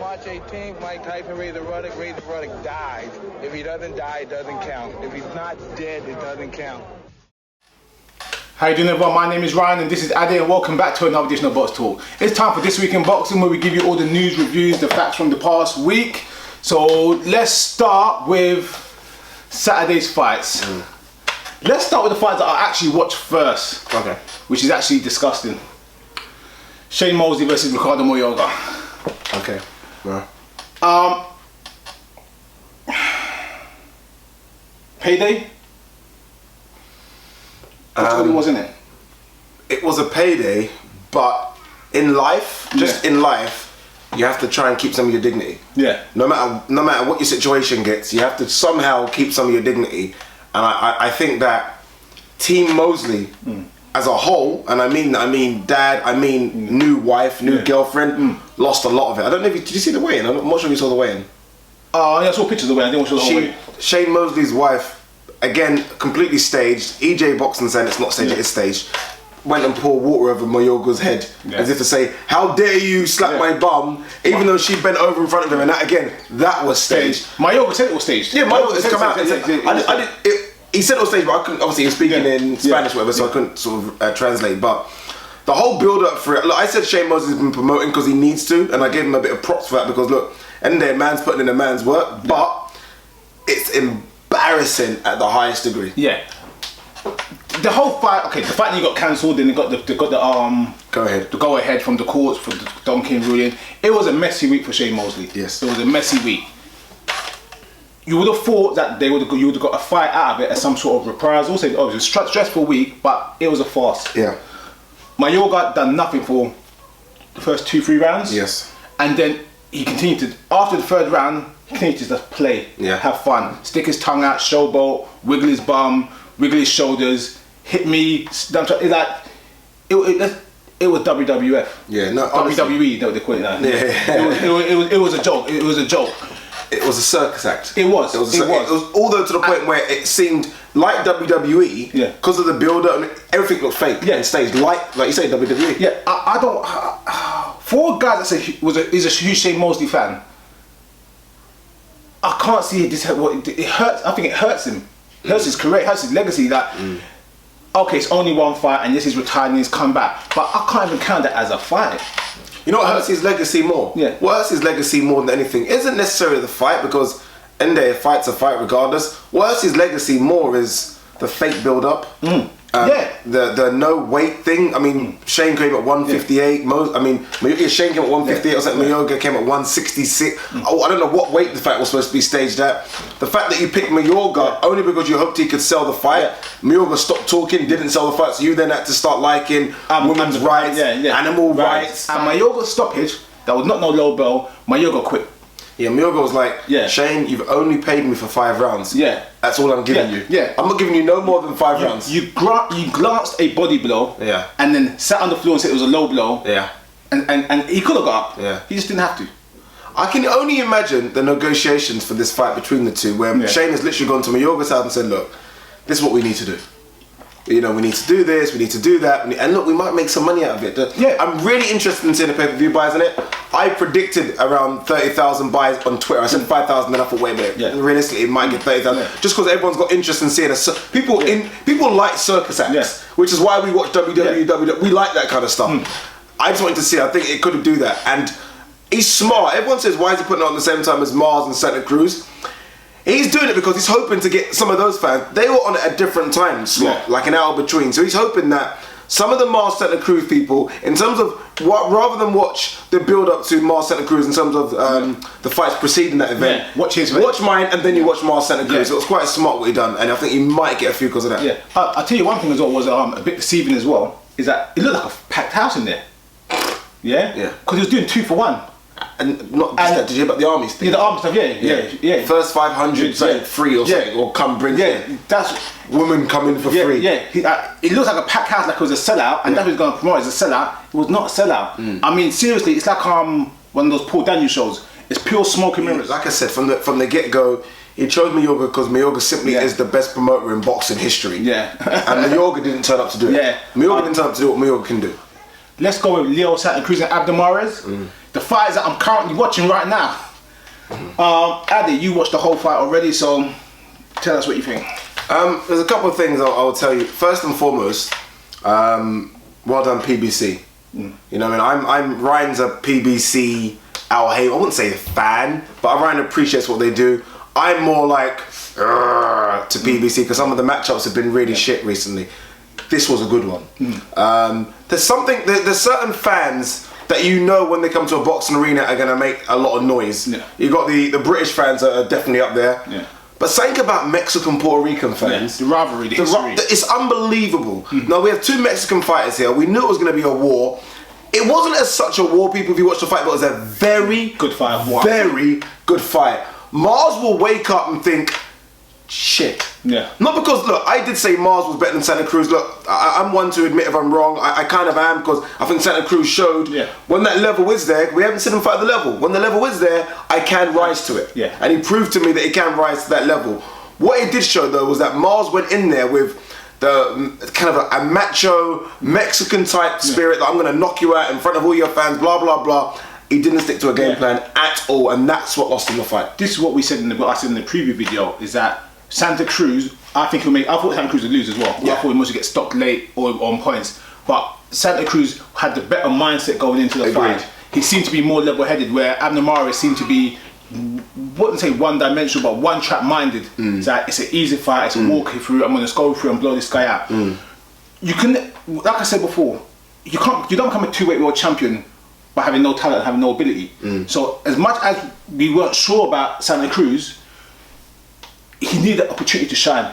March 18th, Mike Tyson raised the Ruddock dies. If he doesn't die, it doesn't count. If he's not dead, it doesn't count. How you doing, everyone? My name is Ryan and this is Ade, and welcome back to another edition of Boxtalk. It's time for This Week in Boxing, where we give you all the news, reviews, the facts from the past week. So let's start with Saturday's fights. Let's start with the fights that I actually watched first. Okay. Which is actually disgusting. Shane Mosley versus Ricardo Mayorga. Okay. Yeah. Payday? That's what it was, innit? It was a payday, but in life, in life, you have to try and keep some of your dignity. Yeah. No matter what your situation gets, you have to somehow keep some of your dignity. And I think that Team Mosley as a whole, and I mean dad, I mean new wife, new girlfriend, lost a lot of it. I don't know if did you see the weigh-in? I'm not sure if you saw the weigh-in. Yeah, I saw pictures of the weigh-in. I didn't watch the whole weigh-in. Shane Mosley's wife, again, completely staged. EJ Boxing saying it's not staged, it's staged. Went and poured water over Mayorga's head as if to say, how dare you slap my bum, even though she bent over in front of him. And that, again, that was staged. Mayorga said it was staged. Yeah, Mayorga has come out and said, he said it was staged, but I couldn't, obviously he was speaking in Spanish or whatever, so I couldn't sort of translate. But the whole build up for it, look, I said Shane Mosley's been promoting because he needs to, and I gave him a bit of props for that because look, end of the day, man's putting in a man's work, but it's embarrassing at the highest degree. Yeah. The whole fight, okay, the fight that got cancelled, then they got the go ahead from the courts for the Duncan ruling. It was a messy week for Shane Mosley. Yes. It was a messy week. You would have thought that you would have got a fight out of it as some sort of reprisal. Say, oh, it was a stressful week, but it was a farce. Yeah. Mayorga done nothing for the first 2-3 rounds. Yes. And then he continued to, after the third round, he continued to just play, have fun, stick his tongue out, showboat, wiggle his bum, wiggle his shoulders, hit me. It was WWF. Yeah, no, WWE, they call it now. Yeah. It was a joke. It was a joke. It was a circus act. It was. It was all the way to the point where it seemed like WWE, because of the build-up and everything looked fake and staged, like you say, WWE. Yeah, I don't. For a guy that's is a huge Shane Mosley fan, I can't see it. It hurts. I think it hurts him. It hurts his career. It hurts his legacy. That okay, it's only one fight, and this is retiring. He's come back, but I can't even count that as a fight. You know what hurts his legacy more? Yeah. What hurts his legacy more than anything isn't necessarily the fight, because end day, a fight's a fight regardless. What hurts his legacy more is the fake build-up. The no weight thing. I mean, Shane came at 158. Shane came at 158. Or something. Mayorga came at 166. I don't know what weight the fight was supposed to be staged at. The fact that you picked Mayorga only because you hoped he could sell the fight. Mayorga stopped talking, didn't sell the fight, so you then had to start liking women's rights, animal rights. And Mayorga's stoppage, that was not no low bell. Mayorga quit. Yeah, Mayorga was like, Shane, you've only paid me for 5 rounds. Yeah. That's all I'm giving you. Yeah. I'm not giving you no more than 5 rounds. You glanced a body blow. Yeah. And then sat on the floor and said it was a low blow. Yeah. And he could have got up. Yeah. He just didn't have to. I can only imagine the negotiations for this fight between the two, where Shane has literally gone to Mayorga's house and said, look, this is what we need to do. You know, we need to do this, we need to do that, and look, we might make some money out of it. I'm really interested in seeing the pay-per-view buys in it. I predicted around 30,000 buys on Twitter. I said 5,000, then I thought, wait a minute, realistically, it might get 30,000. Just because everyone's got interest in seeing people like circus acts, which is why we watch WWE. We like that kind of stuff. I just wanted to see. I think it could do that, and he's smart. Everyone says, why is he putting it on at the same time as Mares and Santa Cruz? He's doing it because he's hoping to get some of those fans. They were on at a different time slot, like an hour between. So he's hoping that some of the Mares Santa Cruz people, in terms of rather than watch the build up to Mares Santa Cruz in terms of the fights preceding that event, watch mine and then you watch Mares Santa Cruz. So it was quite smart what he done, and I think he might get a few because of that. Yeah, I'll tell you one thing as well was a bit deceiving as well, is that it looked like a packed house in there. Yeah? Yeah. Because he was doing 2 for 1. And not just that, did you hear about the army thing? Yeah, the army stuff, yeah. First 500 free or something, or come bring that's women coming for free. Yeah, it looks like a packed house, like it was a sellout, and that's what he's going to promote as a sellout. It was not a sellout. I mean, seriously, it's like one of those Paul Daniels shows. It's pure smoke and mirrors. Like I said, from the get-go, he chose Mayorga because Mayorga simply is the best promoter in boxing history. Yeah. And Mayorga didn't turn up to do it. Yeah. Mayorga didn't turn up to do what Mayorga can do. Let's go with Leo Santa Cruz and Abdul Mares. the fights that I'm currently watching right now. Addy, you watched the whole fight already, so tell us what you think. There's a couple of things I'll tell you. First and foremost, well done PBC. You know, I mean, I'm Ryan's a PBC I wouldn't say a fan, but Ryan appreciates what they do. I'm more like to PBC because some of the matchups have been really shit recently. This was a good one. There's certain fans that you know when they come to a boxing arena are going to make a lot of noise. You got the British fans that are definitely up there. But something about Mexican Puerto Rican fans, the rivalry, it's unbelievable. Now we have 2 Mexican fighters here. We knew it was going to be a war. It wasn't as such a war, people, if you watch the fight, but it was a very good fight. Very good fight. Mars will wake up and think, shit. Not because, look, I did say Mars was better than Santa Cruz. Look, I'm one to admit if I'm wrong. I kind of am, because I think Santa Cruz showed when that level is there, we haven't seen him fight the level. When the level is there, I can rise to it. And he proved to me that he can rise to that level. What it did show, though, was that Mars went in there with the kind of a macho Mexican type spirit that I'm going to knock you out in front of all your fans, blah, blah, blah. He didn't stick to a game plan at all, and that's what lost him the fight. This is what we said in the preview video, is that Santa Cruz, I thought Santa Cruz would lose as well. I thought he must get stopped late or on points. But Santa Cruz had the better mindset going into the fight. He seemed to be more level-headed, where Mares seemed to be, wouldn't say one-dimensional, but one-track minded. It's like, it's an easy fight, it's a walk through, I'm going to go through and blow this guy out. You can, like I said before, you don't become a 2-weight world champion by having no talent and having no ability. So as much as we weren't sure about Santa Cruz, he needed the opportunity to shine.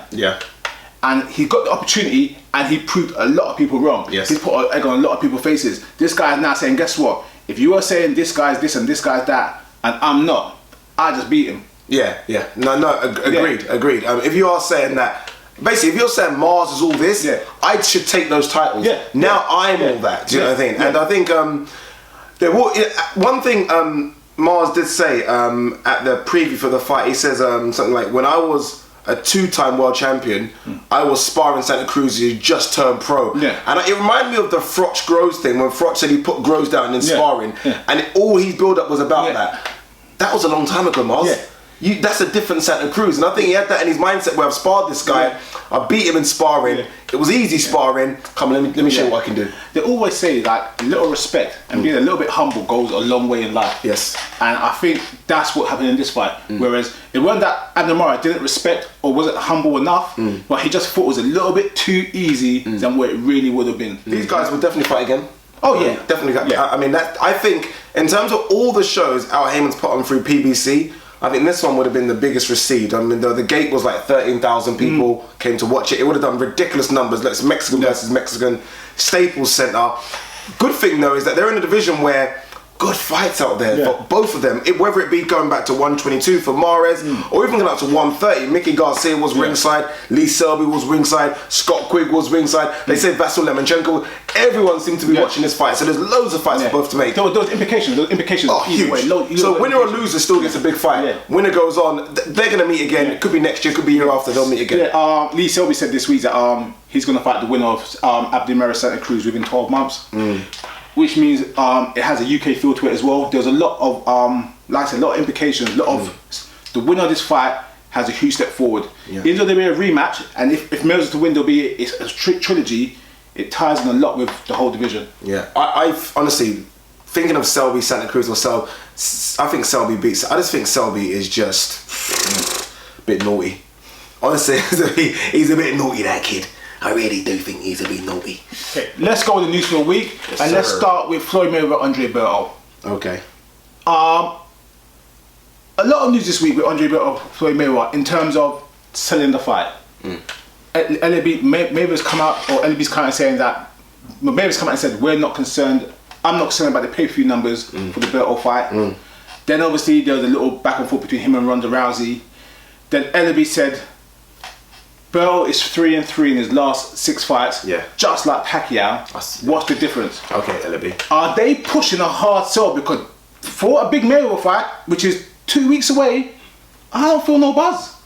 And he got the opportunity, and he proved a lot of people wrong. He's put an egg on a lot of people's faces. This guy is now saying, guess what? If you are saying this guy's this and this guy's that, and I'm not, I just beat him. Agreed. If you are saying that, basically, if you're saying Mars is all this, I should take those titles. Now I'm all that. Do you know what I mean? And I think one thing Mars did say at the preview for the fight, he says something like, when I was a 2-time world champion, I was sparring Santa Cruz, who just turned pro. And it reminded me of the Froch Groves thing, when Froch said he put Groves down in sparring, and all his build-up was about that. That was a long time ago, Mars. That's a different Santa Cruz, and I think he had that in his mindset where I've sparred this guy, I beat him in sparring, it was easy sparring, come on, let me show you what I can do. They always say like a little respect and being a little bit humble goes a long way in life. And I think that's what happened in this fight. Whereas it wasn't that Mares didn't respect or wasn't humble enough, but he just thought it was a little bit too easy than what it really would have been. These guys will definitely fight again. Definitely. I mean, I think in terms of all the shows Al Heyman's put on through PBC, I think this one would have been the biggest received. I mean, the gate was like 13,000 people came to watch it. It would have done ridiculous numbers. Like Mexican versus Mexican, Staples Center. Good thing though is that they're in a division where good fights out there for both of them. Whether it be going back to 122 for Mares or even going up to 130. Mickey Garcia was ringside, Lee Selby was ringside, Scott Quigg was ringside. They said Vasyl Lomachenko. Everyone seemed to be watching this fight. So there's loads of fights for both to make. Those implications are huge. So winner or loser still gets a big fight. Winner goes on. They're going to meet again. It could be next year, could be year after. They'll meet again. Lee Selby said this week that he's going to fight the winner of Mares Santa Cruz within 12 months. Which means it has a UK feel to it as well. There's a lot of, like I said, a lot of implications. A lot of the winner of this fight has a huge step forward. Even though there'll be a rematch, and if Mayorga is to win, there'll be a trilogy. It ties in a lot with the whole division. I honestly, thinking of Selby, Santa Cruz, or Selby, I think Selby beats. I just think Selby is just a bit naughty. Honestly, he's a bit naughty, that kid. I really do think he's a bit naughty. Okay, let's go with the news for the week, let's start with Floyd Mayweather, Andre Berto. Okay. A lot of news this week with Andre Berto, Floyd Mayweather in terms of selling the fight. Mayweather's come out, or LB's come out saying that Mayweather's come out and said we're not concerned. I'm not concerned about the pay-per-view numbers for the Berto fight. Then obviously there was a little back and forth between him and Ronda Rousey. Then LB said Berto is 3-3 in his last 6 fights, just like Pacquiao. What's the difference? Okay, LB. Are they pushing a hard sell? Because for a big Mayweather fight, which is 2 weeks away, I don't feel no buzz.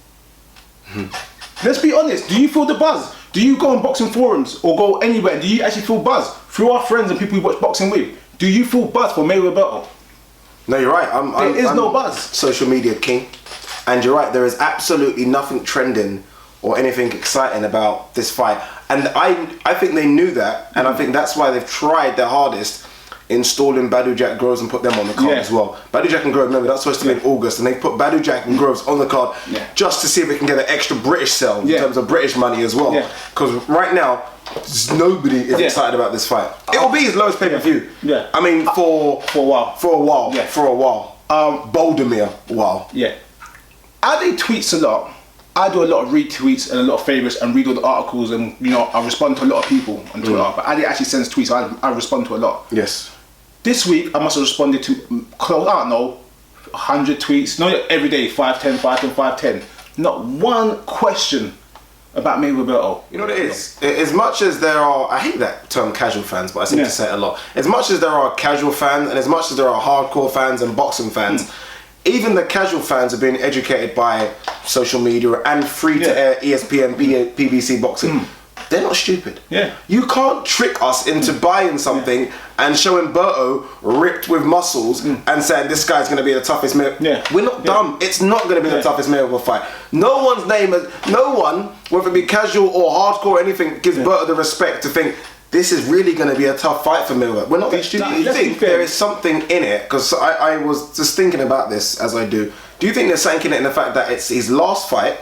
Let's be honest. Do you feel the buzz? Do you go on boxing forums or go anywhere? Do you actually feel buzz through our friends and people we watch boxing with? Do you feel buzz for Mayweather Berto? No, you're right. There is no buzz. Social media king. And you're right, there is absolutely nothing trending or anything exciting about this fight. And I think they knew that, and I think that's why they've tried their hardest installing Badu Jack Groves and put them on the card as well. Badu Jack and Groves, remember, that's supposed to be in August, and they put Badu Jack and Groves on the card just to see if we can get an extra British sell in terms of British money as well. Because right now, nobody is excited about this fight. It will be his lowest pay-per-view. I mean, for a while. Bouldermere, wow. Ade tweets a lot. I do a lot of retweets and a lot of favourites and read all the articles, and I respond to a lot of people on Twitter. But Ade actually sends tweets, so I respond to a lot. Yes. This week I must have responded to close, I don't know, 100 tweets. Not every day, 510, 510, 510. Not one question about Mayweather Berto. You know what it is? As much as there are, I hate that term casual fans, but I seem to say it a lot. As much as there are casual fans and as much as there are hardcore fans and boxing fans, even the casual fans are being educated by social media and free-to-air ESPN, BBC boxing. They're not stupid. You can't trick us into buying something and showing Berto ripped with muscles and saying this guy's going to be the toughest Mayweather. We're not dumb. It's not going to be the toughest Mayweather fight. No one, whether it be casual or hardcore or anything, gives Berto the respect to think this is really going to be a tough fight for Mayweather. We're not that stupid. Do you think there is something in it? Because I was just thinking about this as I do. Do you think there's something in it in the fact that it's his last fight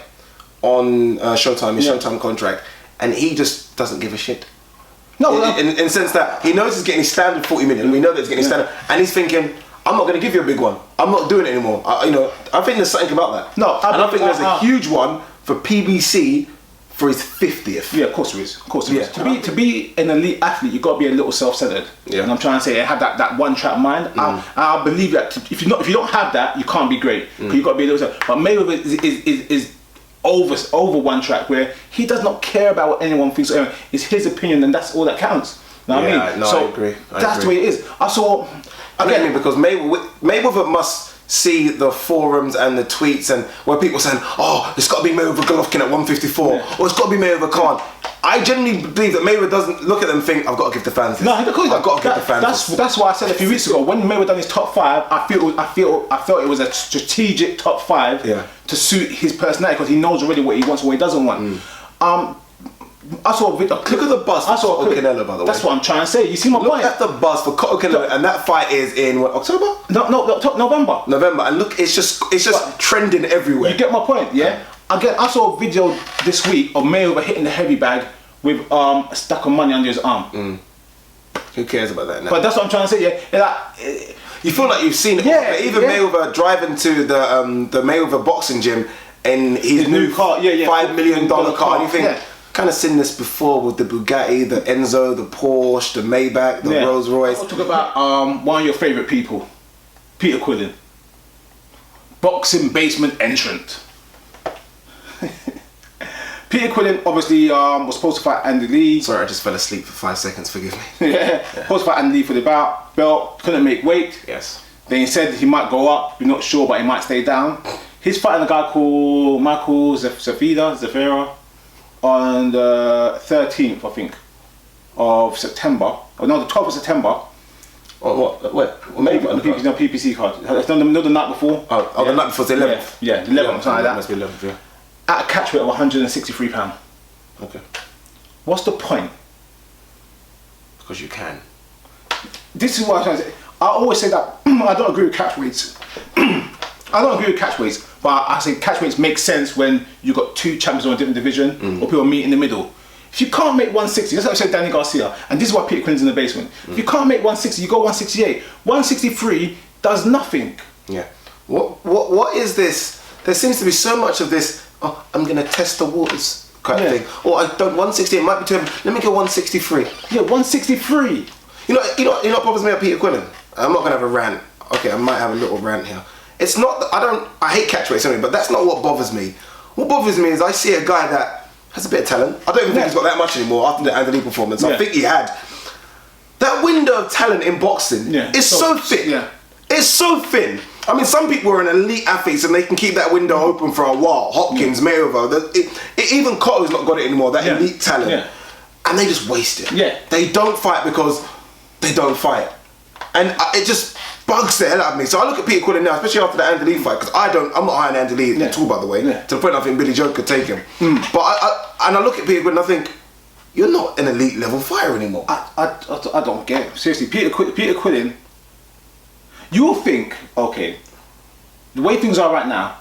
on Showtime, his Showtime contract, and he just doesn't give a shit? No, in the sense that he knows he's getting his standard 40 million. We know that he's getting his standard, and he's thinking, I'm not going to give you a big one. I'm not doing it anymore. I think there's something about that. No, and I think there's a huge one for PBC. For his 50th. Yeah, of course there is. Of course there is. To be an elite athlete, you've got to be a little self-centered. And I'm trying to say, have that one-track mind. I believe that if you don't have that, you can't be great. Because you've got to be a little self. But Mayweather is over one track, where he does not care about what anyone thinks. It's his opinion, and that's all that counts. You know what I mean? So I agree. That's the way it is. Again, because Mayweather must see the forums and the tweets and where people saying, oh, it's got to be Mayweather Golovkin at 154, or it's got to be Mayweather Khan. I genuinely believe that Mayweather doesn't look at them and think, I've got to give the fans this. No, I've got to give the fans this. That's why I said a few weeks ago, when Mayweather done his top 5, I felt it was a strategic top 5 to suit his personality, because he knows already what he wants and what he doesn't want. I saw a video. Look at the buzz for Cotto Canelo, by the way. That's what I'm trying to say. You see my point? Look at the buzz for Cotto Canelo, and that fight is in what, October? November. November, and look, it's just trending everywhere. You get my point, yeah? Again, I saw a video this week of Mayweather hitting the heavy bag with a stack of money under his arm. Who cares about that now? But that's what I'm trying to say, yeah. You feel like you've seen it. Yeah. Even Mayweather driving to the Mayweather boxing gym in his new car, $5 million car, and you think, kind of seen this before with the Bugatti, the Enzo, the Porsche, the Maybach, the Rolls Royce. I'll talk about one of your favourite people, Peter Quillin. Boxing basement entrant. Peter Quillin obviously was supposed to fight Andy Lee. Sorry, I just fell asleep for 5 seconds, forgive me. Supposed to fight Andy Lee for the belt, couldn't make weight. Yes. Then he said he might go up, we're not sure, but he might stay down. He's fighting a guy called Michael Zafira on the 13th, I think, of September. Oh no, the 12th of September. Oh, what? Where? Maybe on the PPC card. No, the night before. The night before, the 11th. Yeah, the 11th, something like that. Must be 11th, yeah. At a catch weight of 163 £. Okay. What's the point? Because you can. This is what I'm trying to say. I always say that I don't agree with catch weights. I don't agree with catch weights, but I say catch weights make sense when you've got two champions on a different division or people meet in the middle. If you can't make 160, that's what I said Danny Garcia, and this is why Peter Quillin's in the basement. If you can't make 160, you go 168. 163 does nothing. Yeah. What is this? There seems to be so much of this, oh, I'm going to test the waters kind of thing. Or I don't, 168 might be too heavy. Let me go 163. Yeah, 163. You know what bothers me about Peter Quillin? I'm not going to have a rant. Okay, I might have a little rant here. It's not that I hate catchweights anyway, but that's not what bothers me. What bothers me is I see a guy that has a bit of talent. I don't even think he's got that much anymore after the Anthony performance. I think he had. That window of talent in boxing is so thin. Yeah. It's so thin. I mean, some people are an elite athletes and they can keep that window open for a while. Hopkins, Mayweather, even Cotto's not got it anymore, that elite talent. Yeah. And they just waste it. Yeah. They don't fight because they don't fight. And it just bugs the hell out of me. So I look at Peter Quillin now, especially after the Andy Lee fight, because I'm not high on Andy Lee at all, by the way, to the point I think Billy Joe could take him. But I look at Peter Quillin and I think, you're not an elite level fighter anymore. I don't get it. Seriously, Peter Quillin, you'll think, okay, the way things are right now,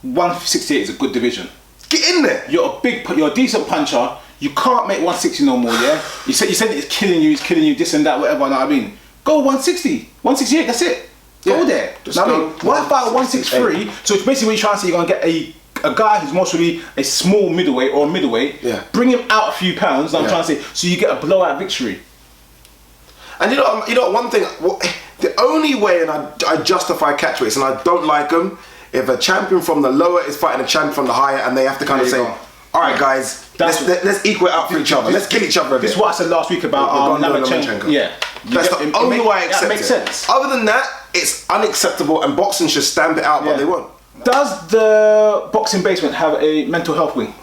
168 is a good division. Get in there. You're a decent puncher. You can't make 160 no more, yeah? You said it's killing you, this and that, whatever, you know what I mean? Go 160, 168, that's it. Go there. Just know go. what I mean? Why fight 163? So it's basically what you're trying to say, you're going to get a guy who's mostly a small middleweight or middleweight, bring him out a few pounds, I'm trying to say, so you get a blowout victory. And you know one thing, the only way, and I justify catchweights, and I don't like them, if a champion from the lower is fighting a champion from the higher, and they have to kind of say, all right, guys, let's equal it out for each other. Let's kill each other a bit. This is what I said last week about Lomachenko. Yeah. That's the only way I accept it. That makes sense. Other than that, it's unacceptable, and boxing should stamp it out, but they won't. Does the boxing basement have a mental health wing?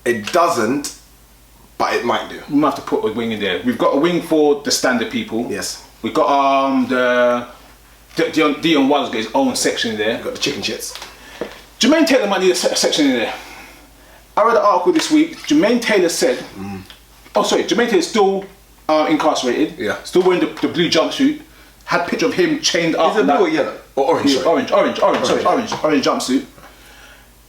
It doesn't, but it might do. We might have to put a wing in there. We've got a wing for the standard people. Yes. We've got Dillian White's got his own section in there. We've got the chicken shits. Jermaine Taylor might need a section in there. I read an article this week. Jermaine Taylor said, Jermaine Taylor's still incarcerated. Yeah. Still wearing the blue jumpsuit. Had a picture of him chained up. Is it blue or yellow? Or orange? Orange jumpsuit.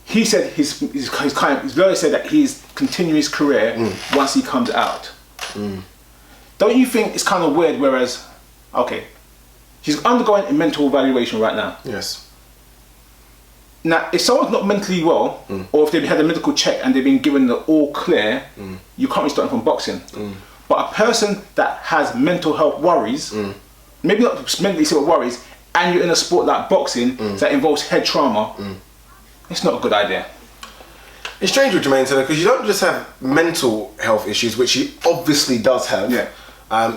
He said Velez said that he's continuing his career once he comes out. Don't you think it's kind of weird? Whereas, okay, he's undergoing a mental evaluation right now. Yes. Now, if someone's not mentally well, or if they've had a medical check and they've been given the all clear, you can't be starting from boxing. But a person that has mental health worries, maybe not mentally ill worries, and you're in a sport like boxing that involves head trauma, it's not a good idea. It's strange with Jermaine Taylor because you don't just have mental health issues, which he obviously does have. Yeah.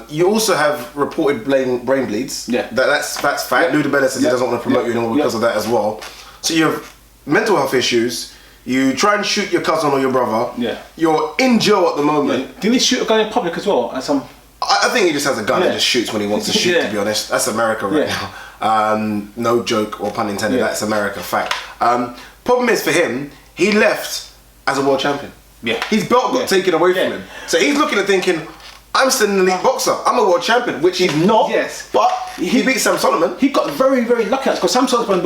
You also have reported brain bleeds. Yeah. That's fact. Luda Berto says he doesn't want to promote you anymore because of that as well. So you have mental health issues. You try and shoot your cousin or your brother. Yeah. You're in jail at the moment. Yeah. Didn't he shoot a gun in public as well? I think he just has a gun and just shoots when he wants to shoot, to be honest. That's America right now. No joke or pun intended, that's America, fact. Problem is for him, he left as a world champion. Yeah. His belt got taken away from him. So he's looking at thinking, I'm still an elite boxer. I'm a world champion, which he's not. Yes. But he beat Sam Solomon. He got very, very lucky because Sam Solomon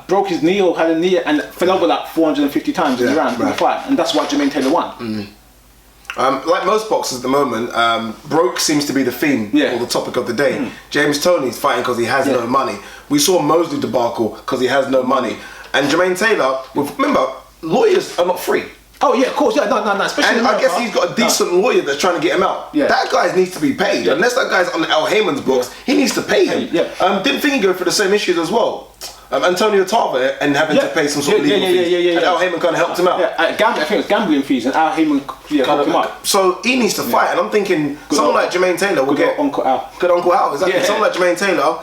broke his knee or had a knee and fell over like 450 times in the round in the fight. And that's why Jermaine Taylor won. Like most boxers at the moment, broke seems to be the theme or the topic of the day. James Toney's fighting because he has no money. We saw Mosley debacle because he has no money. And Jermaine Taylor, remember, lawyers are not free. Oh yeah, of course, no, especially and I guess he's got a decent lawyer that's trying to get him out. Yeah. That guy needs to be paid. Yeah. Unless that guy's on Al Heyman's books, he needs to pay him. Yeah. Didn't think he'd go through the same issues as well. Antonio Tarver and having to pay some sort of legal fees. And Al Heyman kind of helped him out. I think it was gambling fees and Al Heyman helped him out. So he needs to fight, and I'm thinking someone like Jermaine Taylor will get Uncle Al. Good Uncle Al, exactly. Someone like Jermaine Taylor,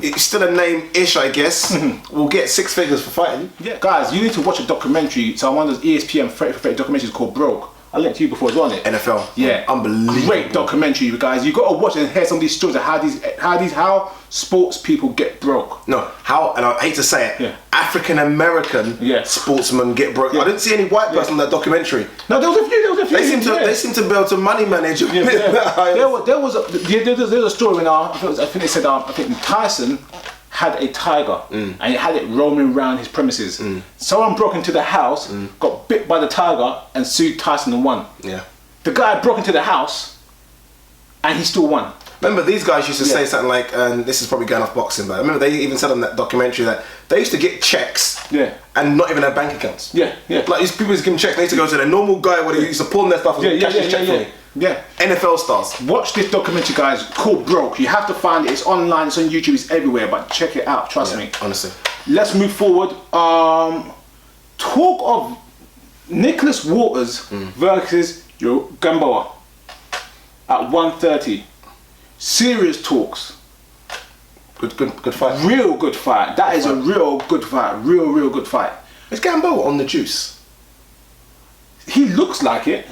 it's still a name-ish, I guess. Will get 6 figures for fighting. Yeah. Guys, you need to watch a documentary. So one of those ESPN documentaries called Broke. I linked to you before as well, innit? NFL. Yeah. Unbelievable. Great documentary, you guys. You got to watch and hear some of these stories of how sports people get broke. No, and I hate to say it, African American sportsmen get broke. I didn't see any white person in that documentary. No, there was a few. They seem to be able to money manage. There was a story I think they said Tyson had a tiger and he had it roaming around his premises. Someone broke into the house, got bit by the tiger and sued Tyson and won. Yeah. The guy broke into the house and he still won. Remember, these guys used to say something like, and this is probably going off boxing, but I remember they even said on that documentary that they used to get checks and not even have bank accounts. Like these people used to give them checks, they used to go to their normal guy where they used to pawn their stuff and cash his check for me. Yeah. NFL stars. Watch this documentary, guys, called Broke. You have to find it. It's online, it's on YouTube, it's everywhere, but check it out, trust me. Honestly. Let's move forward. Talk of Nicholas Waters versus Gamboa at 130. Serious talks. Good fight. Real good fight. That is a real good fight. Real good fight. Is Gamboa on the juice? He looks like it.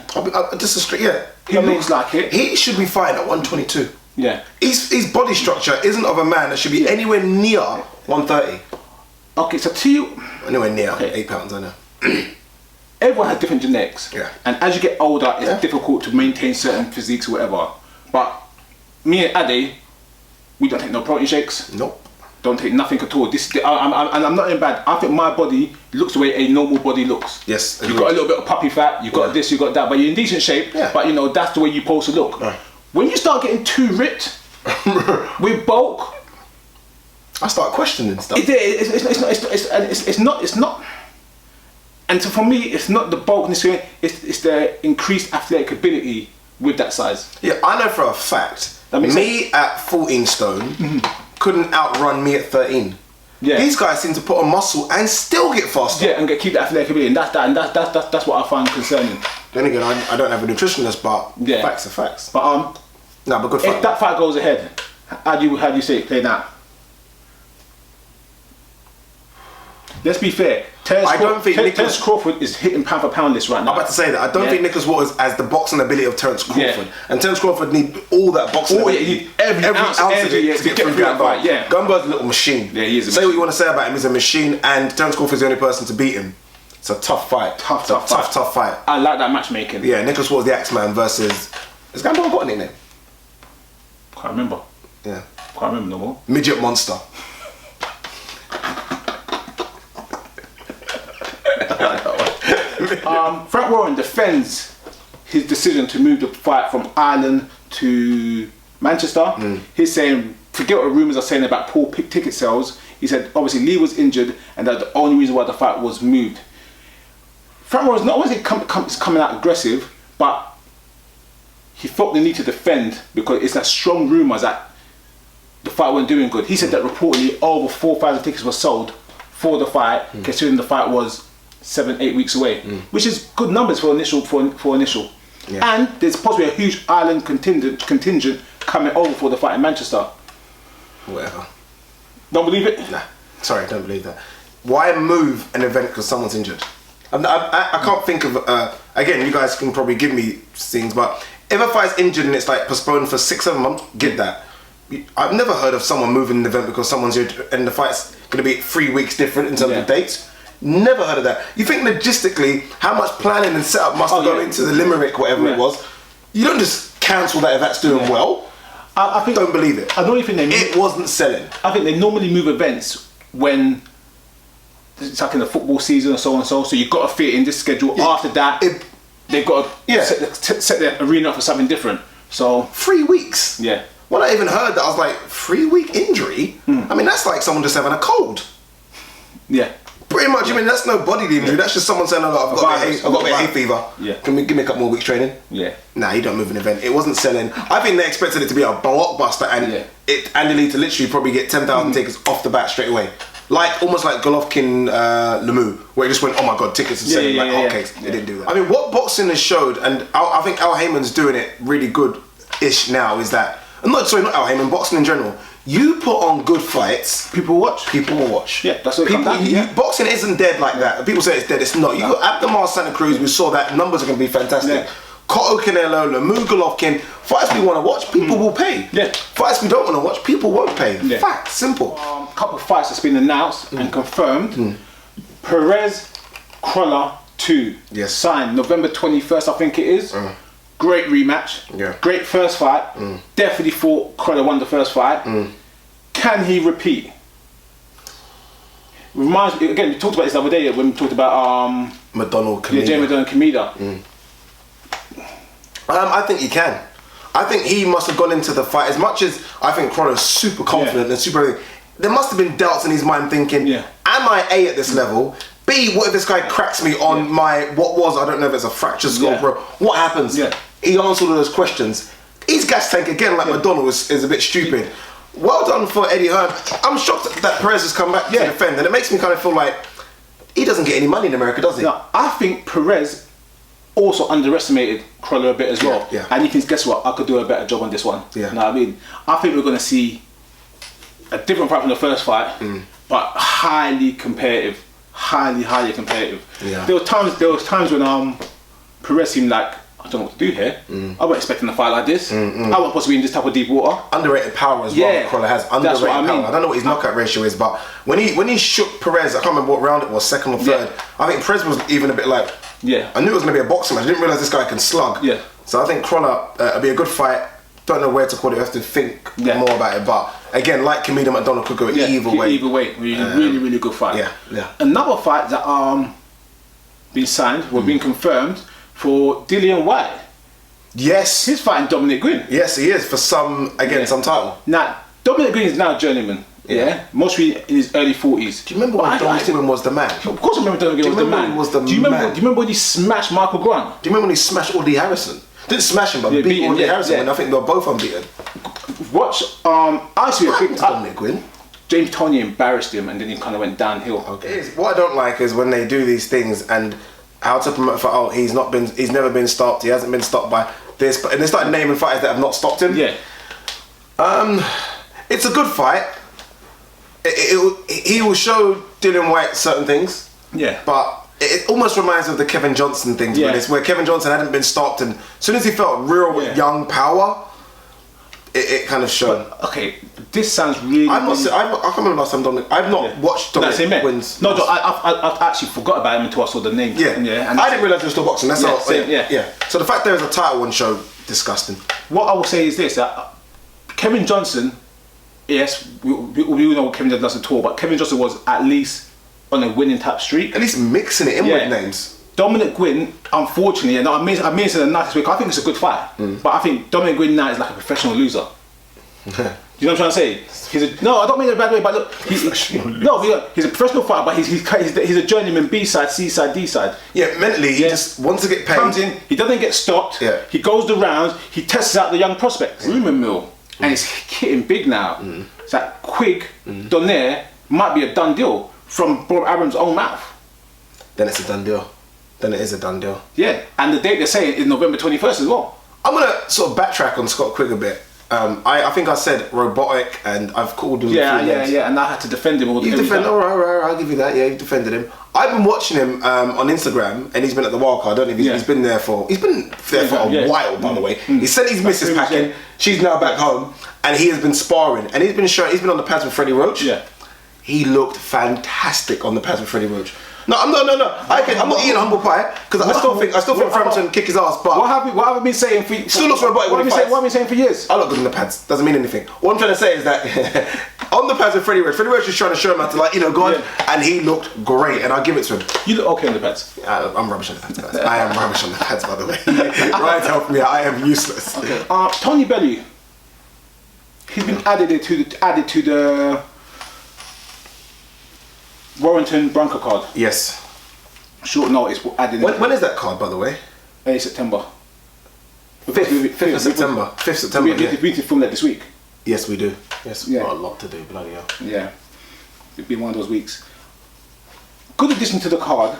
Just a straight, He looks like it. He should be fighting at 122. Yeah. His body structure isn't of a man that should be anywhere near 130. Okay, so to you... Anywhere near 8 pounds, I know. Everyone has different genetics. Yeah. And as you get older, it's difficult to maintain certain physiques or whatever. But me and Ade, we don't take no protein shakes. Nope. Don't take nothing at all. I'm not in bad. I think my body looks the way a normal body looks. Yes. You've got a little bit of puppy fat, you've got this, you've got that, but you're in decent shape. Yeah. But you know, that's the way you're supposed to look. Right. When you start getting too ripped with bulk, I start questioning stuff. It's not. And so for me, it's not the bulkness, it's the increased athletic ability with that size. Yeah, I know for a fact, me at 14 stone couldn't outrun me at 13. Yeah. These guys seem to put on muscle and still get faster. Yeah, and keep that athletic ability, and that's what I find concerning. Then again, I don't have a nutritionist, but facts are facts. But but good fight. If that fight goes ahead, how do you see it playing out? Let's be fair. Terence Crawford is hitting pound for pound list right now. I'm about to say that. I don't think Nicholas Waters has the boxing ability of Terence Crawford. Yeah. And Terence Crawford need all that boxing ability. Every ounce of energy to get through that fight. Yeah. Gamboa's a little machine. Yeah, he is a machine. Say what you want to say about him, he's a machine, and Terence Crawford's the only person to beat him. It's a tough fight. Tough fight. I like that matchmaking. Yeah, Nicholas Waters the Axeman versus... Has Gamboa got a nickname? Can't remember. Yeah. Can't remember no more. Midget Monster. Frank Warren defends his decision to move the fight from Ireland to Manchester. He's saying, forget what rumours are saying about poor ticket sales. He said, obviously Lee was injured and that's the only reason why the fight was moved. Frank Warren's not only coming out aggressive, but he felt the need to defend because it's that strong rumours that the fight wasn't doing good. He said that reportedly over 4,000 tickets were sold for the fight, considering the fight was 7-8 weeks away, which is good numbers for initial. Yeah. And there's possibly a huge Ireland contingent coming over for the fight in Manchester. Whatever. Don't believe it? Nah. Sorry, don't believe that. Why move an event because someone's injured? I can't think of. Again, you guys can probably give me things, but if a fight's injured and it's like postponed for 6-7 months, get that. I've never heard of someone moving an event because someone's injured and the fight's going to be 3 weeks different in terms of dates. Never heard of that. You think logistically, how much planning and setup must have gone into the Limerick, whatever it was. You don't just cancel that if that's doing well. I think, don't believe it. I don't even think it wasn't selling. I think they normally move events when it's like in the football season or so and so. So you've got to fit in this schedule. Yeah. After that, they've got to set the arena up for something different. So 3 weeks. Yeah. When I even heard that, I was like, 3-week injury? I mean, that's like someone just having a cold. Yeah. Pretty much. I mean, that's no bodily injury. That's just someone saying, "I've got a bit of hay fever. Yeah. Can we give me a couple more weeks training?" Yeah. Nah, you don't move an event. It wasn't selling. I think they expected it to be a blockbuster, and Andy Lee to literally probably get 10,000 tickets off the bat straight away, like almost like Golovkin Lemieux, where it just went, "Oh my god, tickets are selling like hotcakes." They didn't do that. I mean, what boxing has showed, and I think Al Heyman's doing it really good-ish now, is that not Al Heyman, boxing in general. You put on good fights, people will watch. People will watch. Yeah, that's what it comes down to. Boxing isn't dead like that. People say it's dead. It's not. You got at the Mares Santa Cruz. We saw that numbers are going to be fantastic. Yeah. Cotto Canelo, Lemieux, Golovkin. Fights we want to watch, people will pay. Yeah. Fights we don't want to watch, people won't pay. Yeah. Fact, simple. Couple of fights that's been announced and confirmed. Perez, Crolla 2. Yes. Signed November 21st, I think it is. Great rematch. Yeah. Great first fight. Definitely thought Crolla won the first fight. Can he repeat? Reminds me, again, we talked about this the other day when we talked about McDonald Kameda. Jay McDonald Kameda. I think he can. I think he must have gone into the fight, as much as I think Crolla's super confident and super. There must have been doubts in his mind thinking, am I A at this level? B, what if this guy cracks me on my, I don't know if it's a fractured skull, bro. What happens? He answered all those questions. His gas tank, again, like McDonald, is a bit stupid. Well done for Eddie Hearn. I'm shocked that Perez has come back to defend, and it makes me kind of feel like he doesn't get any money in America, does he? No, I think Perez also underestimated Crolla a bit as well. Yeah. And he thinks, guess what? I could do a better job on this one. Yeah. You know what I mean? I think we're going to see a different fight from the first fight, but highly competitive. Highly competitive. Yeah. There was times when Perez seemed like I don't know what to do here. I wasn't expecting a fight like this. I wasn't possibly in this type of deep water. Underrated power as well. Crolla has underrated power. I don't know what his knockout ratio is, but when he shook Perez, I can't remember what round it was, second or third. I think Perez was even a bit like, I knew it was going to be a boxing match. I didn't realise this guy can slug. So I think Crolla will be a good fight. Don't know where to call it. You have to think more about it. But again, like Kamida McDonald could go either way. Either way, really good fight. Another fight that been signed, been confirmed for Dillian White. Yes, he's fighting Dominic Green. Yes, he is for some title. Now Dominic Green is now a journeyman. Mostly in his early 40s. Do you remember when Dominic Green was the man? Of course I remember Dominic Green was the man. Do you remember when he smashed Michael Grant? Do you remember when he smashed Audley Harrison? Didn't smash him, but beat Audley Harrison when I think they were both unbeaten. Watch, I see a big Dominic Green. James Toney embarrassed him and then he kind of went downhill. What I don't like is when they do these things and how to promote for he's never been stopped, he hasn't been stopped by this, and they started naming fighters that have not stopped him. It's a good fight. He will show Dillian White certain things. But it almost reminds me of the Kevin Johnson thing, where Kevin Johnson hadn't been stopped, and as soon as he felt real young power, it kind of showed. But, this sounds really. I can't remember last time Dominic. I've not watched Dominic wins. No, I actually forgot about him until I saw the name. And I didn't realise he was still boxing. That's all. So the fact there is a title one show, disgusting. What I will say is this: Kevin Johnson. Yes, we know what Kevin Johnson does at all, but Kevin Johnson was at least on a winning type streak. At least mixing it in with names. Dominic Gwynn, unfortunately, and I mean it in the nicest way, I think it's a good fight, but I think Dominic Gwynn now is like a professional loser. You know what I'm trying to say? I don't mean it in a bad way, but look, he's a professional fighter, but he's a journeyman B side, C side, D side. Mentally, he just wants to get paid. Comes in, he doesn't get stopped. He goes the rounds, he tests out the young prospects. Rumour mill, and it's hitting big now. It's like Quigg, Donaire might be a done deal from Bob Arum's own mouth. Then it's a done deal. Then it is a done deal. And the date they're saying is November 21st as well. I'm gonna sort of backtrack on Scott Quigg a bit. I think I said robotic, and I've called him. And I had to defend him all the time. Alright, I'll give you that. You defended him. I've been watching him on Instagram, and he's been at the Wild Card. I don't know if he's been there for. He's been there for a while, by the way. He said his missus packing. She's now back home, and he has been sparring, and he's been on the pads with Freddie Roach. He looked fantastic on the pads with Freddie Roach. No. I'm not eating humble pie because I still think Frampton kick his ass. But what have I been saying for? Still looks robotic. What have I been saying for years? I look good in the pads. Doesn't mean anything. What I'm trying to say is that on the pads with Freddie Roach was trying to show him how to go on, and he looked great, and I'll give it to him. You look okay on the pads. I'm rubbish on the pads, guys. I am rubbish on the pads, by the way. Right, help me. I am useless. Tony Bellew. He's been added to the Warrington Bronco card. Yes. Short notice added. When is that card, by the way? Early September. 5th of September. 5th September. We need to film that this week. Yes, we do. Yes, we've got a lot to do. Bloody hell. Yeah, it's been one of those weeks. Good addition to the card,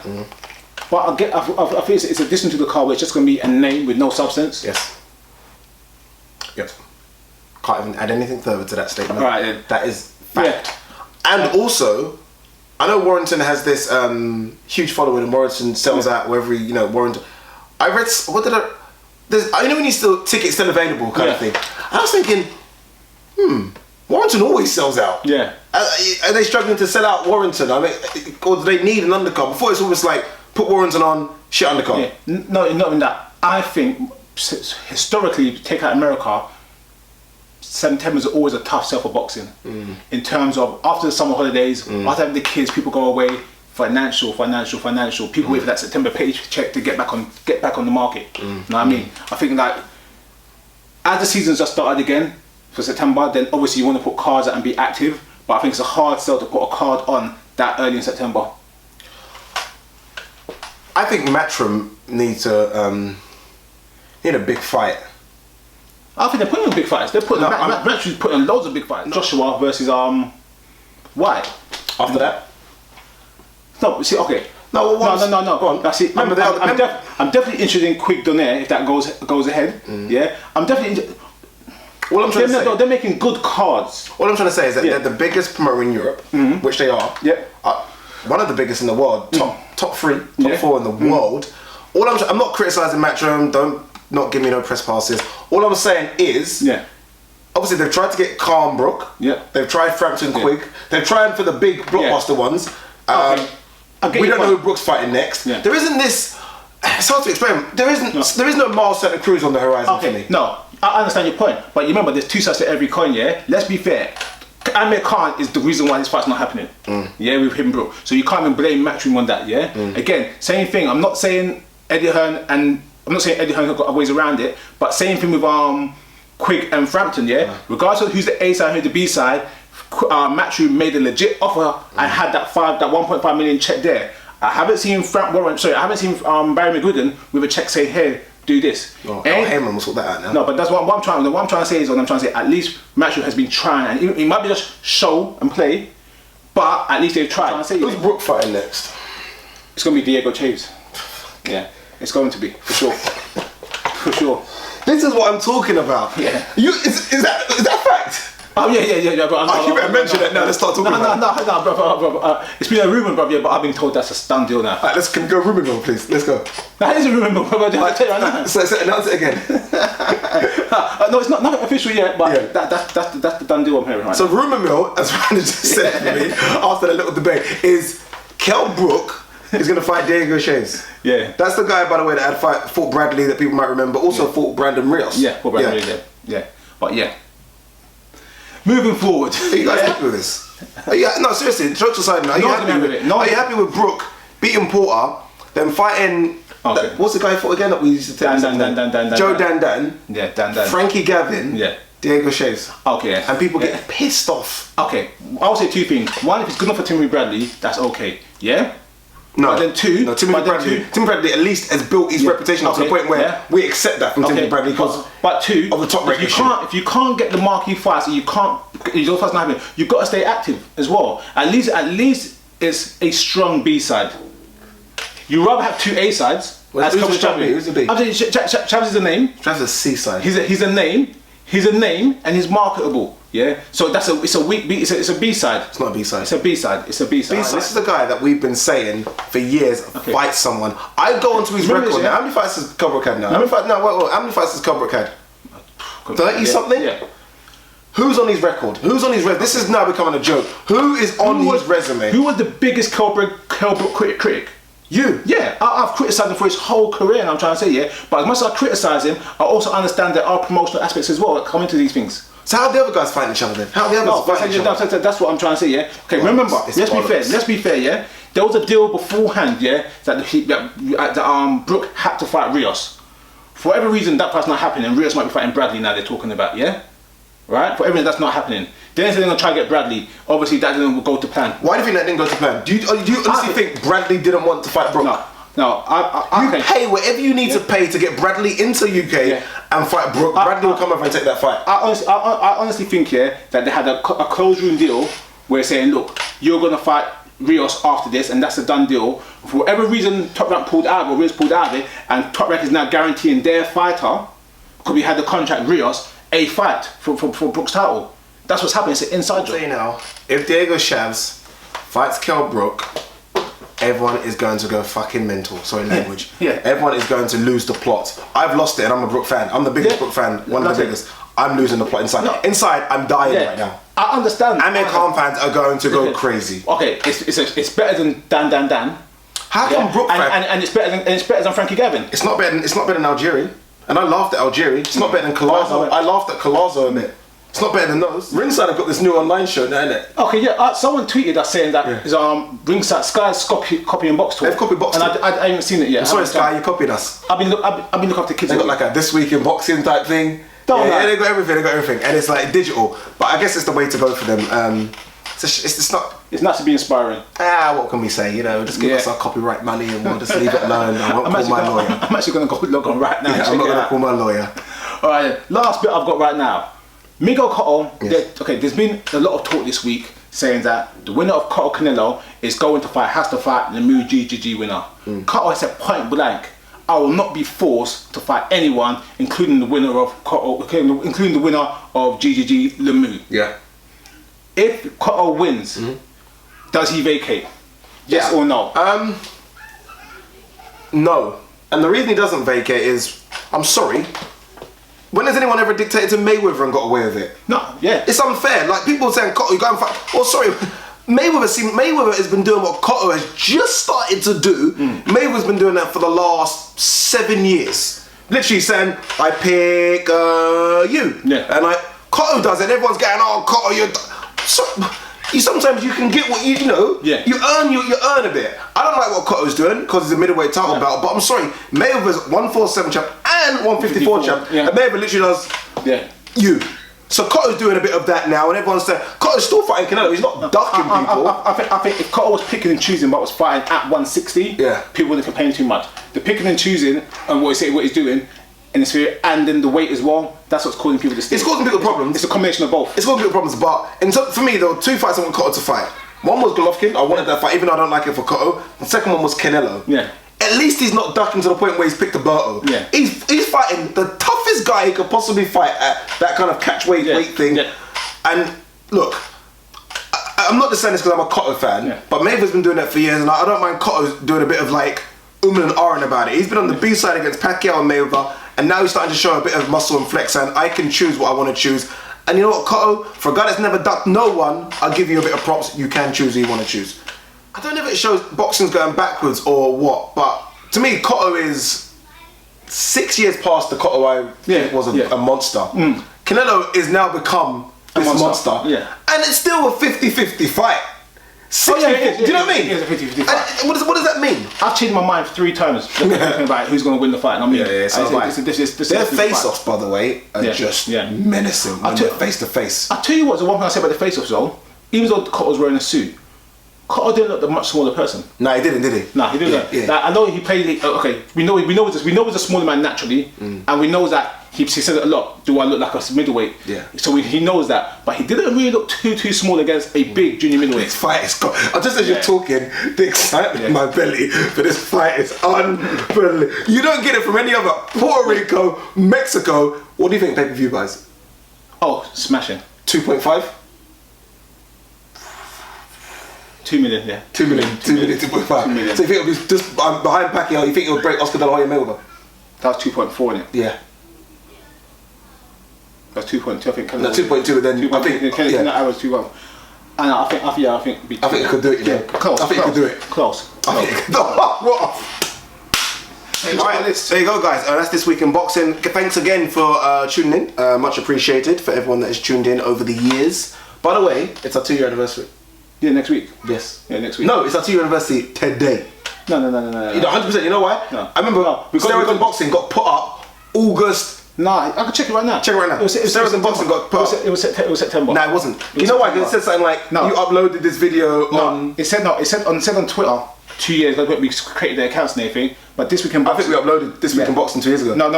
but I feel it's addition to the card where it's just going to be a name with no substance. Yes. Yep. Can't even add anything further to that statement. Right. Then. That is fact. And also, I know Warrington has this huge following, and Warrington sells out wherever Warrington. I read I know when you tickets still available kind of thing. I was thinking, Warrington always sells out. Yeah. Are they struggling to sell out Warrington? I mean, or do they need an undercard? Before it's almost like put Warrington on, shit undercard. Yeah. No, not in that. I think historically, take out America. September's always a tough sell for boxing in terms of after the summer holidays, after having the kids, people go away, financial. People wait for that September paycheck to get back on the market. You know what I mean? I think that as the season's just started again for September, then obviously you want to put cards out and be active. But I think it's a hard sell to put a card on that early in September. I think Matchroom need a big fight. I think they're putting on big fights. They're putting Matchroom's putting on loads of big fights. Joshua versus White. After that? No, see, okay. No. Go on. That's it. I'm definitely interested in Quigg Donaire if that goes ahead. Yeah, I'm definitely. All I'm trying to say, they're making good cards. All I'm trying to say is that they're the biggest promoter in Europe, which they are. Yeah. One of the biggest in the world, top 3, top 4 in the world. I'm not criticising Matchroom. Don't not give me no press passes. All I'm saying is, obviously they've tried to get calm Brook. Yeah. They've tried Frampton Quigg. They're trying for the big blockbuster ones. We don't know who Brook's fighting next. Yeah. There isn't this. It's hard to explain. There is no Mares Santa Cruz on the horizon for me. No, I understand your point, but you remember there's two sides to every coin. Yeah. Let's be fair. Amir Khan is the reason why this fight's not happening. Yeah, with him, Brook. So you can't even blame Matchroom on that. Yeah. Again, same thing. I'm not saying Eddie Hearn got ways around it, but same thing with Quigg and Frampton. Yeah. Regardless of who's the A side, who's the B side, Matchroom made a legit offer and had that 1.5 million check there. I haven't seen Barry McGuigan with a check saying, "Hey, do this." Heyman will sort that out now. No, but that's what I'm trying to say is, at least Matchroom has been trying, and it might be just show and play, but at least they've tried. Who's Brook fighting next? It's going to be Diego Chaves. Yeah, it's going to be for sure. For sure. This is what I'm talking about. Yeah. Is that fact? Oh yeah. But you better mention it now. Let's start talking about it. No, bro. It's been a rumour, bro. Yeah, but I've been told that's a done deal now. Alright, can we go rumour mill, please? Let's go. That is a rumour mill, bro. I'll tell you right now. So announce it again. No, it's not nothing official yet, but that's the done deal I'm hearing right now. So rumour mill, as Ryan just said to me after the little debate, is Kell Brook is going to fight Diego Chaves. Yeah. That's the guy, by the way, that had fought Bradley that people might remember. Also fought Brandon Rios. Yeah, fought Brandon Rios. Yeah. But yeah. Moving forward. Are you guys happy with this? No, seriously, jokes aside, are you happy with Brook beating Porter, then fighting... Okay. What's the guy fought again that we used to tell Dan. Joe Dan. Yeah, Dan. Frankie Gavin. Yeah. Diego Chaves. Okay. And people get pissed off. Okay. I'll say two things. One, if it's good enough for Timmy Bradley, that's okay. Yeah? No, but then two. No, Timmy Bradley at least has built his reputation up to the point where we accept that from Timmy Bradley because but two of the top rank. If you can't get the marquee fights, and those fights not happening, you've got to stay active as well. At least it's a strong B side. You rather have two A sides. Who's the B? I'm saying Chaves is a name. Chaves is a C side. He's a name. He's a name and he's marketable. Yeah, so it's a weak B. It's a B side. It's not a B side. It's a B side. It's a B side. This is the guy that we've been saying for years. Fight someone. I go onto his record now. How many fights has Cobra had now? How many fights has Cobra had? 30 something. Yeah. Who's on his record? This is now becoming a joke. Who is on his resume? Who was the biggest Cobra critic? You. Yeah, I've criticised him for his whole career, and I'm trying to say, but as much as I criticise him, I also understand there are promotional aspects as well that come into these things. So how are the other guys fighting each other then? That's what I'm trying to say, Okay, remember, let's be fair, There was a deal beforehand, that Brook had to fight Rios. For whatever reason, that fight's not happening, and Rios might be fighting Bradley now they're talking about, Right? For everything that's not happening. Then they're going to try to get Bradley. Obviously, that didn't go to plan. Why do you think that didn't go to plan? Do you honestly think Bradley didn't want to fight Brook? No. You pay whatever you need to pay to get Bradley into UK and fight Brook. Bradley will come over and take that fight. I honestly think that they had a closed room deal where saying, look, you're going to fight Rios after this, and that's a done deal. For whatever reason, Top Rank pulled out of it, or Rios pulled out of it, and Top Rank is now guaranteeing their fighter, because we had the contract Rios, a fight for Brook's title. That's what's happening. It's an inside job. I'll tell you now, if Diego Chaves fights Kell Brook, everyone is going to go fucking mental. Sorry, language. Everyone is going to lose the plot. I've lost it, and I'm a Brook fan. I'm the biggest Brook fan. One of the biggest. I'm losing the plot inside. Inside, I'm dying right now. I understand. Amir Khan fans are going to go crazy. Okay, it's better than Dan. How come Brook fans? And it's better than Frankie Gavin. It's not better than Algieri. And I laughed at Algieri. It's not better than Collazo. I laughed at Collazo a bit. It's not better than those. Ringside have got this new online show now, isn't it? Okay, someone tweeted us saying that Ringside Sky's copying Boxtalk. They've copied Boxtalk. And I haven't seen it yet. I'm sorry, Sky, you copied us. I've been looking after kids. They got like a This Week in Boxing type thing. They got everything. And it's like digital. But I guess it's the way to go for them. It's not to be inspiring. What can we say? Just give us our copyright money and we'll just leave it alone. I won't call my lawyer. I'm actually going to go log on right now. I'm not going to call my lawyer. Alright, last bit I've got right now. Miguel Cotto, there's been a lot of talk this week saying that the winner of Cotto Canelo has to fight the new GGG winner. Cotto has said point blank, I will not be forced to fight anyone, including the winner of GGG Lemieux. Yeah. If Cotto wins, does he vacate? Yes or no? No. And the reason he doesn't vacate is I'm sorry. When has anyone ever dictated to Mayweather and got away with it? No, yeah. It's unfair. Like people saying, Cotto, you go and fight. Well, sorry. Mayweather has been doing what Cotto has just started to do. Mayweather's been doing that for the last 7 years. Literally saying, I pick you. Yeah. And Cotto does it. And everyone's going, oh, Cotto, sometimes you can get what you know. Yeah. You earn a bit. I don't like what Cotto's doing because it's a middleweight title belt. But I'm sorry, Mayweather's 147 champ and 154 champ. Yeah. And Mayweather literally does you. So Cotto's doing a bit of that now, and everyone's saying Cotto's still fighting Canelo. He's not ducking people. I think if Cotto was picking and choosing, but was fighting at 160, people wouldn't complain too much. The picking and choosing and what he's doing in the sphere, and then the weight as well. That's what's causing people to stick. It's causing people problems. It's a combination of both. It's causing people problems, but for me, there were 2 fights I want Cotto to fight. One was Golovkin. I wanted that fight, even though I don't like it for Cotto. The second one was Canelo. Yeah. At least he's not ducking to the point where he's picked a Berto. Yeah. He's fighting the toughest guy he could possibly fight at that kind of catch weight thing. Yeah. And look, I'm not just saying this because I'm a Cotto fan, but Mayweather's been doing that for years, and I don't mind Cotto doing a bit of like and ahhing about it. He's been on the B side against Pacquiao and Mayweather, and now he's starting to show a bit of muscle and flex, and I can choose what I want to choose. And you know what, Cotto, for a guy that's never ducked no one, I'll give you a bit of props. You can choose who you want to choose. I don't know if it shows boxing's going backwards or what, but to me, Cotto is 6 years past the Cotto I think was a monster. Canelo is now become this monster. Yeah. And it's still a 50-50 fight. Do you know what I mean? It is a 50-50 fight. What does that mean? I've changed my mind 3 times thinking about who's going to win the fight. And I mean, their face-offs, by the way, are just menacing when they're face-to-face. I'll tell you what, the one thing I say about the face-offs though, even though Cotto's wearing a suit, Cotto didn't look a much smaller person. No, he didn't, did he? No, he didn't. Yeah. Like, I know he played. Okay, we know he's a smaller man naturally, and we know that he said it a lot. Do I look like a middleweight? Yeah. So he knows that, but he didn't really look too small against a big junior middleweight. This fight is just as you're talking, the excitement in my belly for this fight is unbelievable. You don't get it from any other. Puerto Rico, Mexico. What do you think pay-per-view buys? Oh, smashing. 2.5. 2 million, yeah. 2 million, 2.5. 2 million. So you think it'll be just behind Pacquiao? You think it'll break Oscar De La Hoya Mayweather? That's 2.4, isn't it? Yeah. That's 2.2. I think. No, 2.2, and then I think I was 2.1. And I think it could do it. Yeah, close. I think it could do it. Close. What? Alright, there you go, guys. That's this week in boxing. Thanks again for tuning in. Much appreciated for everyone that has tuned in over the years. By the way, it's our 2-year anniversary. Yeah, next week. Yes. Yeah, next week. No, it's our 2-year anniversary today. No. You know, 100%. You know why? No. I remember Steroids and Boxing got put up August. Nah, I can check it right now. Check it right now. Steroids and Boxing got put up. It was September. Nah, it wasn't. You know why? Because it said something like you uploaded this video on. It said on Twitter 2 years ago. We created their accounts and everything. But this week in boxing, I think we uploaded this week in boxing 2 years ago. No.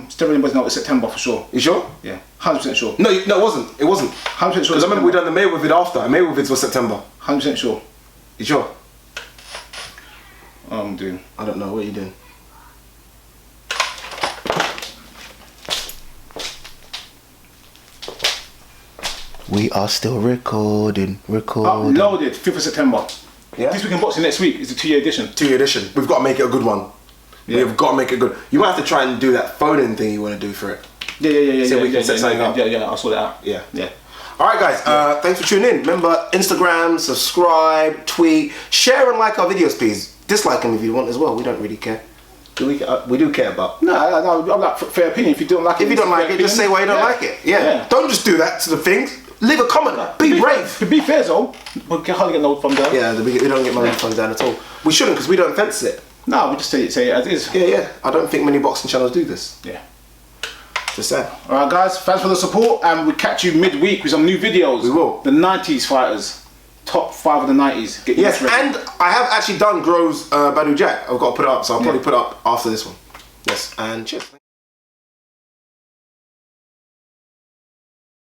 Steroids and Boxing. No, it's September for sure. You sure? Yeah, 100% sure. No, it wasn't. It wasn't. 100% sure. Because I remember we done the Mayweather vid after. And Mayweather vids was September. 100% sure. You sure? I'm doing. I don't know. What are you doing? We are still recording. Uploaded 5th of September. Yeah. This week in boxing next week is the 2-year edition. 2-year edition. We've got to make it a good one. Yeah. We've got to make it good. You might have to try and do that phone-in thing you want to do for it. Yeah. So we can set something up. Yeah. I'll sort it out. Yeah. All right, guys. Thanks for tuning in. Remember, Instagram, subscribe, tweet, share, and like our videos, please. Dislike them if you want as well. We don't really care. We do care about. No. I'm like fair opinion. If you don't like it, just say why you don't like it. Yeah. Don't just do that to the things. Leave a comment. Be brave. To be fair, though, we can hardly get no thumbs down. Yeah, we don't get no thumbs down at all. We shouldn't, because we don't fence it. No, we just say it as is. Yeah. I don't think many boxing channels do this. Yeah. Just saying. Alright, guys, thanks for the support, and we'll catch you midweek with some new videos. We will. The 90s fighters. Top 5 of the 90s. Yes, and I have actually done Grove's Badu Jack. I've got to put it up, so I'll probably put it up after this one. Yes, and cheers.